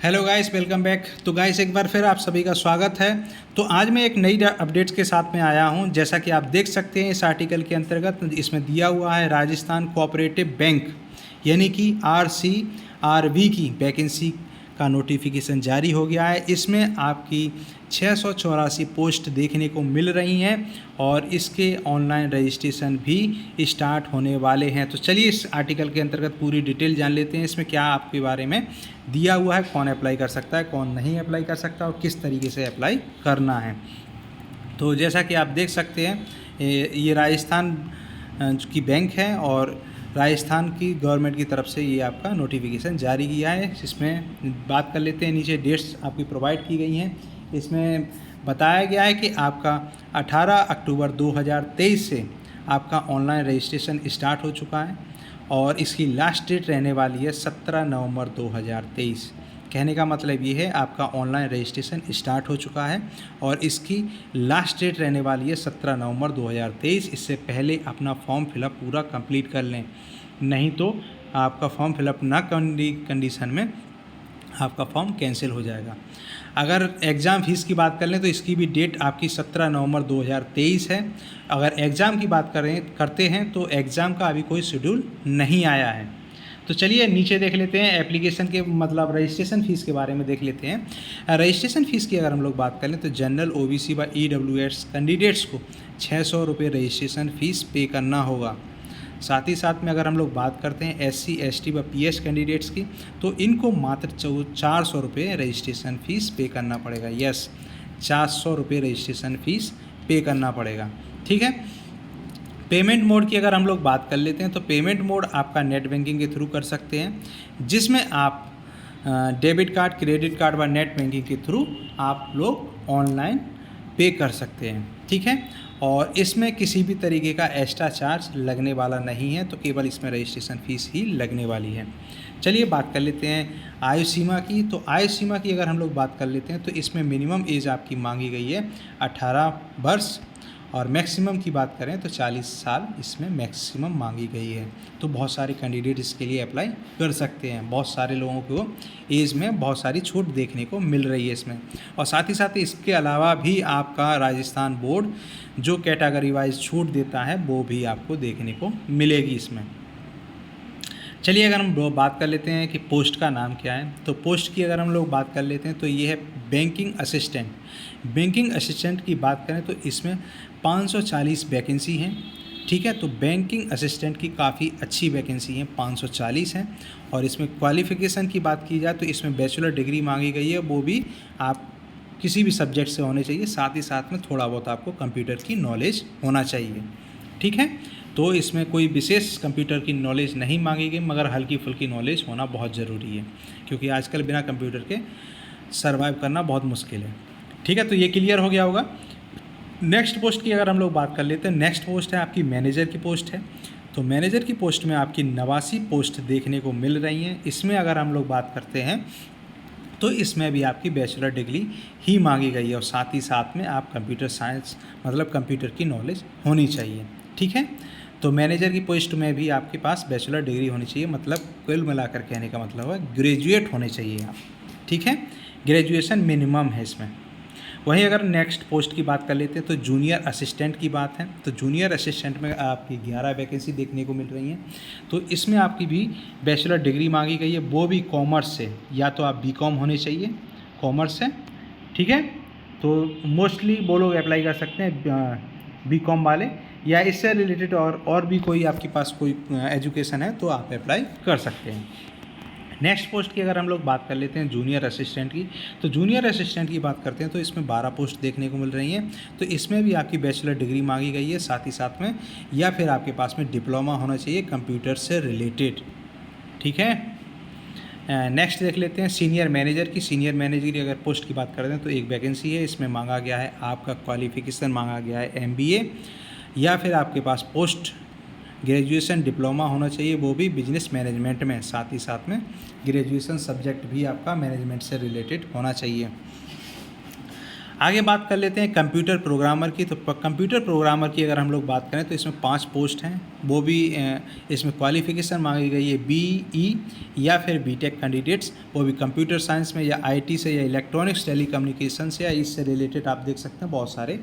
Hello guys, welcome back. तो guys एक बार फिर आप सभी का स्वागत है। तो आज मैं एक नई अपडेट्स के साथ में आया हूं। जैसा कि आप देख सकते हैं इस आर्टिकल के अंतर्गत इसमें दिया हुआ है राजस्थान कोऑपरेटिव बैंक यानी कि RCRB की वैकेंसी का नोटिफिकेशन जारी हो गया है। इसमें आपकी 684 पोस्ट देखने को मिल रही हैं और इसके ऑनलाइन रजिस्ट्रेशन भी स्टार्ट होने वाले हैं। तो चलिए इस आर्टिकल के अंतर्गत पूरी डिटेल जान लेते हैं इसमें क्या आपके बारे में दिया हुआ है, कौन अप्लाई कर सकता है, कौन नहीं अप्लाई कर सकता और किस तरीके से अप्लाई करना है। तो जैसा कि आप देख सकते हैं ये राजस्थान की बैंक है और राजस्थान की गवर्नमेंट की तरफ से ये आपका नोटिफिकेशन जारी किया है। इसमें बात कर लेते हैं, नीचे डेट्स आपकी प्रोवाइड की गई हैं। इसमें बताया गया है कि आपका 18 अक्टूबर 2023 से आपका ऑनलाइन रजिस्ट्रेशन स्टार्ट हो चुका है और इसकी लास्ट डेट रहने वाली है 17 नवंबर 2023। कहने का मतलब ये है आपका ऑनलाइन रजिस्ट्रेशन स्टार्ट हो चुका है और इसकी लास्ट डेट रहने वाली है 17 नवंबर 2023। इससे पहले अपना फॉर्म फिलअप पूरा कंप्लीट कर लें, नहीं तो आपका फॉर्म फिलअप ना कंडीशन में आपका फॉर्म कैंसिल हो जाएगा। अगर एग्ज़ाम फ़ीस की बात कर लें तो इसकी भी डेट आपकी 17 नवंबर 2023 है। अगर एग्ज़ाम की बात करते हैं तो एग्ज़ाम का अभी कोई शेड्यूल नहीं आया है। तो चलिए नीचे देख लेते हैं एप्लीकेशन के मतलब रजिस्ट्रेशन फ़ीस के बारे में देख लेते हैं। रजिस्ट्रेशन फ़ीस की अगर हम लोग बात कर लें तो जनरल OBC व EWS कैंडिडेट्स को 600 रुपये रजिस्ट्रेशन फ़ीस पे करना होगा। साथ ही साथ में अगर हम लोग बात करते हैं SC ST व PS कैंडिडेट्स की तो इनको मात्र 400 रुपये रजिस्ट्रेशन फ़ीस पे करना पड़ेगा। यस, 400 रुपये रजिस्ट्रेशन फ़ीस पे करना पड़ेगा। ठीक है। पेमेंट मोड की अगर हम लोग बात कर लेते हैं तो पेमेंट मोड आपका नेट बैंकिंग के थ्रू कर सकते हैं, जिसमें आप डेबिट कार्ड, क्रेडिट कार्ड व नेट बैंकिंग के थ्रू आप लोग ऑनलाइन पे कर सकते हैं। ठीक है। और इसमें किसी भी तरीके का एक्स्ट्रा चार्ज लगने वाला नहीं है, तो केवल इसमें रजिस्ट्रेशन फ़ीस ही लगने वाली है। चलिए बात कर लेते हैं आयु सीमा की। तो आयु सीमा की अगर हम लोग बात कर लेते हैं तो इसमें मिनिमम एज आपकी मांगी गई है 18 वर्ष और मैक्सिमम की बात करें तो 40 साल इसमें मैक्सिमम मांगी गई है। तो बहुत सारे कैंडिडेट इसके लिए अप्लाई कर सकते हैं। बहुत सारे लोगों को एज में बहुत सारी छूट देखने को मिल रही है इसमें। और साथ ही साथ इसके अलावा भी आपका राजस्थान बोर्ड जो कैटेगरी वाइज छूट देता है वो भी आपको देखने को मिलेगी इसमें। चलिए अगर हम बात कर लेते हैं कि पोस्ट का नाम क्या है, तो पोस्ट की अगर हम लोग बात कर लेते हैं तो ये है बैंकिंग असिस्टेंट। बैंकिंग असिस्टेंट की बात करें तो इसमें 540 वैकेंसी हैं। ठीक है। तो बैंकिंग असिस्टेंट की काफ़ी अच्छी वैकेंसी है, 540 हैं। और इसमें क्वालिफ़िकेशन की बात की जाए तो इसमें बैचलर डिग्री मांगी गई है, वो भी आप किसी भी सब्जेक्ट से होने चाहिए। साथ ही साथ में थोड़ा बहुत आपको कंप्यूटर की नॉलेज होना चाहिए। ठीक है। तो इसमें कोई विशेष कंप्यूटर की नॉलेज नहीं मांगी गई, मगर हल्की फुल्की नॉलेज होना बहुत ज़रूरी है, क्योंकि आजकल बिना कंप्यूटर के सर्वाइव करना बहुत मुश्किल है। ठीक है। तो ये क्लियर हो गया होगा। नेक्स्ट पोस्ट की अगर हम लोग बात कर लेते हैं, नेक्स्ट पोस्ट है आपकी मैनेजर की पोस्ट है। तो मैनेजर की पोस्ट में आपकी 89 पोस्ट देखने को मिल रही हैं। इसमें अगर हम लोग बात करते हैं तो इसमें भी आपकी बैचलर डिग्री ही मांगी गई है और साथ ही साथ में आप कंप्यूटर साइंस मतलब कंप्यूटर की नॉलेज होनी चाहिए। ठीक है। तो मैनेजर की पोस्ट में भी आपके पास बैचलर डिग्री होनी चाहिए, मतलब कुल मिलाकर कहने का मतलब है ग्रेजुएट होने चाहिए आप। ठीक है। ग्रेजुएशन मिनिमम है इसमें। वहीं अगर नेक्स्ट पोस्ट की बात कर लेते हैं तो जूनियर असिस्टेंट की बात है। तो जूनियर असिस्टेंट में आपकी 11 वैकेंसी देखने को मिल रही हैं। तो इसमें आपकी भी बैचलर डिग्री मांगी गई है, वो भी कॉमर्स से, या तो आप BCom होने चाहिए, कॉमर्स से। ठीक है। तो मोस्टली वो लोग अप्लाई कर सकते हैं BCom वाले, या इससे रिलेटेड और भी कोई आपके पास कोई एजुकेशन है तो आप अप्लाई कर सकते हैं। नेक्स्ट पोस्ट की अगर हम लोग बात कर लेते हैं जूनियर असिस्टेंट की, तो जूनियर असिस्टेंट की बात करते हैं तो इसमें 12 पोस्ट देखने को मिल रही हैं। तो इसमें भी आपकी बैचलर डिग्री मांगी गई है, साथ ही साथ में या फिर आपके पास में डिप्लोमा होना चाहिए कंप्यूटर से रिलेटेड। ठीक है। नेक्स्ट देख लेते हैं सीनियर मैनेजर की। सीनियर मैनेजर की अगर पोस्ट की बात करते हैं तो एक वैकेंसी है। इसमें मांगा गया है आपका क्वालिफिकेशन मांगा गया है MBA, या फिर आपके पास पोस्ट ग्रेजुएशन डिप्लोमा होना चाहिए, वो भी बिजनेस मैनेजमेंट में। साथ ही साथ में ग्रेजुएशन सब्जेक्ट भी आपका मैनेजमेंट से रिलेटेड होना चाहिए। आगे बात कर लेते हैं कंप्यूटर प्रोग्रामर की। तो कंप्यूटर प्रोग्रामर की अगर हम लोग बात करें तो इसमें 5 पोस्ट हैं, वो भी इसमें क्वालिफ़िकेशन मांगी गई है BE या फिर बीटेक कैंडिडेट्स, वो भी कंप्यूटर साइंस में या IT से या इलेक्ट्रॉनिक्स टेलीकम्युनिकेशन से या इससे रिलेटेड आप देख सकते हैं बहुत सारे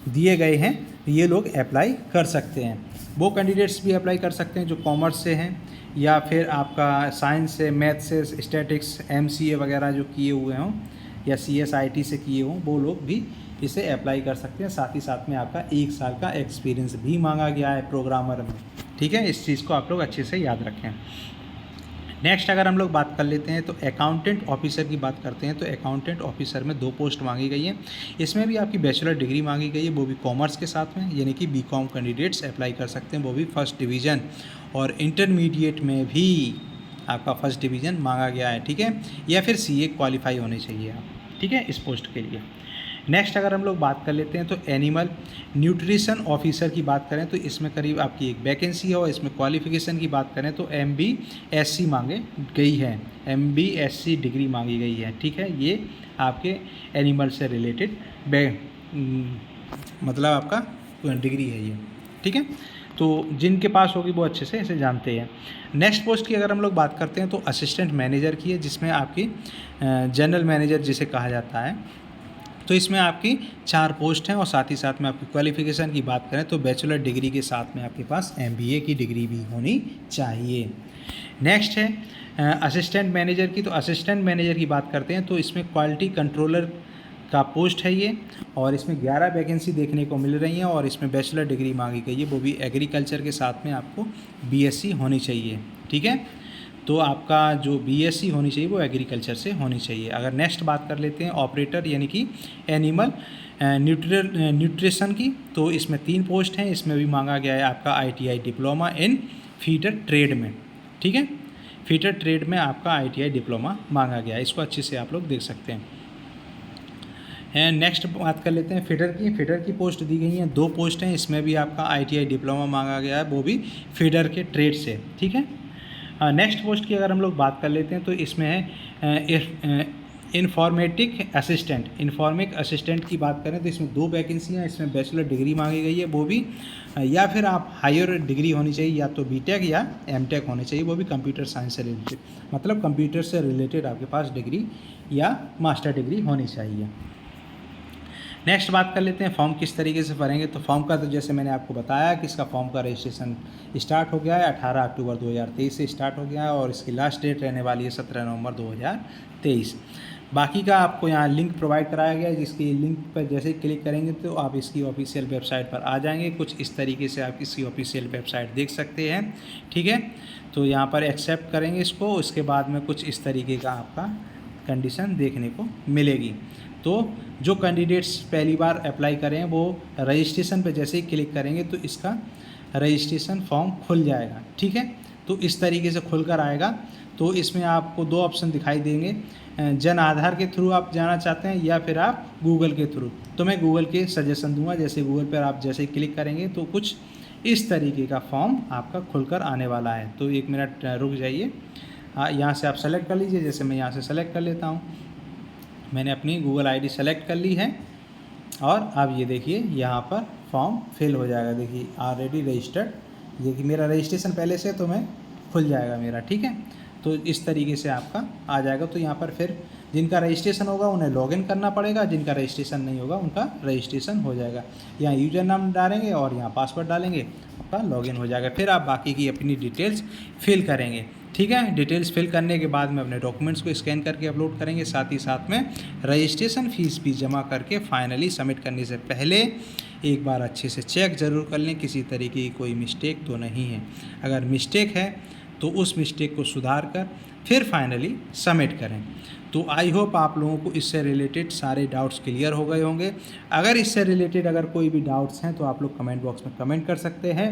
दिए गए हैं, ये लोग अप्लाई कर सकते हैं। वो कैंडिडेट्स भी अप्लाई कर सकते हैं जो कॉमर्स से हैं या फिर आपका साइंस से, मैथ से, स्टैटिक्स, MCA वगैरह जो किए हुए हों या CSIT से किए हों, वो लोग भी इसे अप्लाई कर सकते हैं। साथ ही साथ में आपका 1 साल का एक्सपीरियंस भी मांगा गया है प्रोग्रामर में, ठीक है। इस चीज़ को आप लोग अच्छे से याद रखें। नेक्स्ट अगर हम लोग बात कर लेते हैं तो अकाउंटेंट ऑफिसर की बात करते हैं। तो अकाउंटेंट ऑफिसर में 2 पोस्ट मांगी गई है। इसमें भी आपकी बैचलर डिग्री मांगी गई है, वो भी कॉमर्स के साथ में, यानी कि BCom कैंडिडेट्स अप्लाई कर सकते हैं, वो भी फर्स्ट डिवीज़न। और इंटरमीडिएट में भी आपका फर्स्ट डिवीज़न मांगा गया है, ठीक है, या फिर CA क्वालिफाई होने चाहिए आप, ठीक है, इस पोस्ट के लिए। नेक्स्ट अगर हम लोग बात कर लेते हैं तो एनिमल न्यूट्रिशन ऑफिसर की बात करें तो इसमें करीब आपकी एक वैकेंसी है और इसमें क्वालिफ़िकेशन की बात करें तो MBSc मांगे गई है, MBSc डिग्री मांगी गई है, ठीक है। ये आपके एनिमल से रिलेटेड मतलब आपका डिग्री है ये, ठीक है। तो जिनके पास होगी वो अच्छे से इसे जानते हैं। नेक्स्ट पोस्ट की अगर हम लोग बात करते हैं तो असिस्टेंट मैनेजर की है, जिसमें आपकी जनरल मैनेजर जिसे कहा जाता है। तो इसमें आपकी 4 पोस्ट हैं और साथ ही साथ में आपकी क्वालिफ़िकेशन की बात करें तो बैचलर डिग्री के साथ में आपके पास MBA की डिग्री भी होनी चाहिए। नेक्स्ट है असिस्टेंट मैनेजर की। तो असिस्टेंट मैनेजर की बात करते हैं तो इसमें क्वालिटी कंट्रोलर का पोस्ट है ये, और इसमें 11 वैकेंसी देखने को मिल रही हैं और इसमें बैचलर डिग्री मांगी गई है, वो भी एग्रीकल्चर के साथ में आपको BSc होनी चाहिए, ठीक है। तो आपका जो BSc होनी चाहिए वो एग्रीकल्चर से होनी चाहिए। अगर नेक्स्ट बात कर लेते हैं ऑपरेटर यानी कि एनिमल न्यूट्रिशन की, तो इसमें 3 पोस्ट हैं। इसमें भी मांगा गया है आपका ITI diploma in feeder trade में, ठीक है। फीडर ट्रेड में आपका ITI डिप्लोमा मांगा गया है, इसको अच्छे से आप लोग देख सकते हैं। नेक्स्ट बात कर लेते हैं फीडर की। फीडर की पोस्ट दी गई हैं, 2 पोस्ट हैं। इसमें भी आपका ITI डिप्लोमा मांगा गया है, वो भी फीडर के ट्रेड से, ठीक है। नेक्स्ट पोस्ट की अगर हम लोग बात कर लेते हैं तो इसमें है इन्फॉर्मेटिक असिस्टेंट की बात करें तो इसमें 2 वैकेंसियाँ। इसमें बैचलर डिग्री मांगी गई है, वो भी या फिर आप हायर डिग्री होनी चाहिए, या तो BTech या MTech होनी चाहिए, वो भी कंप्यूटर साइंस से रिलेटेड, मतलब कंप्यूटर से रिलेटेड आपके पास डिग्री या मास्टर डिग्री होनी चाहिए। नेक्स्ट बात कर लेते हैं फॉर्म किस तरीके से भरेंगे। तो फॉर्म का तो जैसे मैंने आपको बताया कि इसका फॉर्म का रजिस्ट्रेशन स्टार्ट हो गया है, 18 अक्टूबर 2023 से स्टार्ट हो गया है और इसकी लास्ट डेट रहने वाली है 17 नवंबर 2023। बाकी का आपको यहाँ लिंक प्रोवाइड कराया गया है, जिसकी लिंक पर जैसे ही क्लिक करेंगे तो आप इसकी ऑफिशियल वेबसाइट पर आ जाएंगे। कुछ इस तरीके से आप इसकी ऑफिशियल वेबसाइट देख सकते हैं, ठीक है। तो यहाँ पर एक्सेप्ट करेंगे इसको, उसके बाद में कुछ इस तरीके का आपका कंडीशन देखने को मिलेगी। तो जो कैंडिडेट्स पहली बार अप्लाई करें वो रजिस्ट्रेशन पे जैसे ही क्लिक करेंगे तो इसका रजिस्ट्रेशन फॉर्म खुल जाएगा, ठीक है। तो इस तरीके से खुलकर आएगा। तो इसमें आपको 2 ऑप्शन दिखाई देंगे, जन आधार के थ्रू आप जाना चाहते हैं या फिर आप गूगल के थ्रू। तो मैं गूगल के सजेशन दूंगा, जैसे गूगल पर आप जैसे ही क्लिक करेंगे तो कुछ इस तरीके का फॉर्म आपका खुलकर आने वाला है। तो 1 मिनट रुक जाइए, यहाँ से आप सेलेक्ट कर लीजिए। जैसे मैं यहाँ से सेलेक्ट कर लेता हूँ, मैंने अपनी गूगल ID सेलेक्ट कर ली है और अब ये देखिए यहाँ पर फॉर्म फिल हो जाएगा। देखिए ऑलरेडी रजिस्टर्ड, ये कि मेरा रजिस्ट्रेशन पहले से तो मैं खुल जाएगा मेरा, ठीक है। तो इस तरीके से आपका आ जाएगा। तो यहाँ पर फिर जिनका रजिस्ट्रेशन होगा उन्हें लॉगिन करना पड़ेगा, जिनका रजिस्ट्रेशन नहीं होगा उनका रजिस्ट्रेशन हो जाएगा। यहाँ यूज़र नाम डालेंगे और यहाँ पासवर्ड डालेंगे, आपका लॉगिन हो जाएगा। फिर आप बाकी की अपनी डिटेल्स फिल करेंगे, ठीक है। डिटेल्स फिल करने के बाद में अपने डॉक्यूमेंट्स को स्कैन करके अपलोड करेंगे। साथ ही साथ में रजिस्ट्रेशन फ़ीस भी जमा करके फाइनली सबमिट करने से पहले एक बार अच्छे से चेक ज़रूर कर लें किसी तरीके की कोई मिस्टेक तो नहीं है। अगर मिस्टेक है तो उस मिस्टेक को सुधार कर फिर फाइनली सबमिट करें। तो आई होप आप लोगों को इससे रिलेटेड सारे डाउट्स क्लियर हो गए होंगे। अगर इससे रिलेटेड अगर कोई भी डाउट्स हैं तो आप लोग कमेंट बॉक्स में कमेंट कर सकते हैं,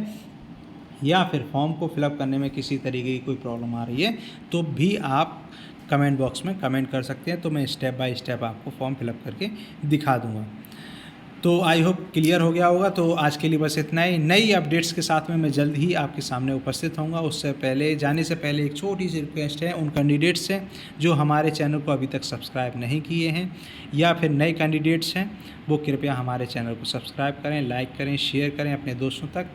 या फिर फॉर्म को फिलअप करने में किसी तरीके की कोई प्रॉब्लम आ रही है तो भी आप कमेंट बॉक्स में कमेंट कर सकते हैं। तो मैं स्टेप बाय स्टेप आपको फॉर्म फिलअप करके दिखा दूंगा। तो आई होप क्लियर हो गया होगा। तो आज के लिए बस इतना ही। नई अपडेट्स के साथ में मैं जल्द ही आपके सामने उपस्थित होऊंगा। उससे पहले जाने से पहले एक छोटी सी रिक्वेस्ट है उन कैंडिडेट्स से जो हमारे चैनल को अभी तक सब्सक्राइब नहीं किए हैं या फिर नए कैंडिडेट्स हैं, वो कृपया हमारे चैनल को सब्सक्राइब करें, लाइक करें, शेयर करें अपने दोस्तों तक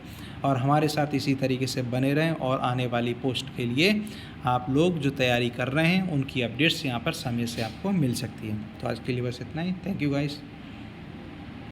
और हमारे साथ इसी तरीके से बने रहें। और आने वाली पोस्ट के लिए आप लोग जो तैयारी कर रहे हैं उनकी अपडेट्स यहाँ पर समय से आपको मिल सकती है। तो आज के लिए बस इतना ही। Thank you guys.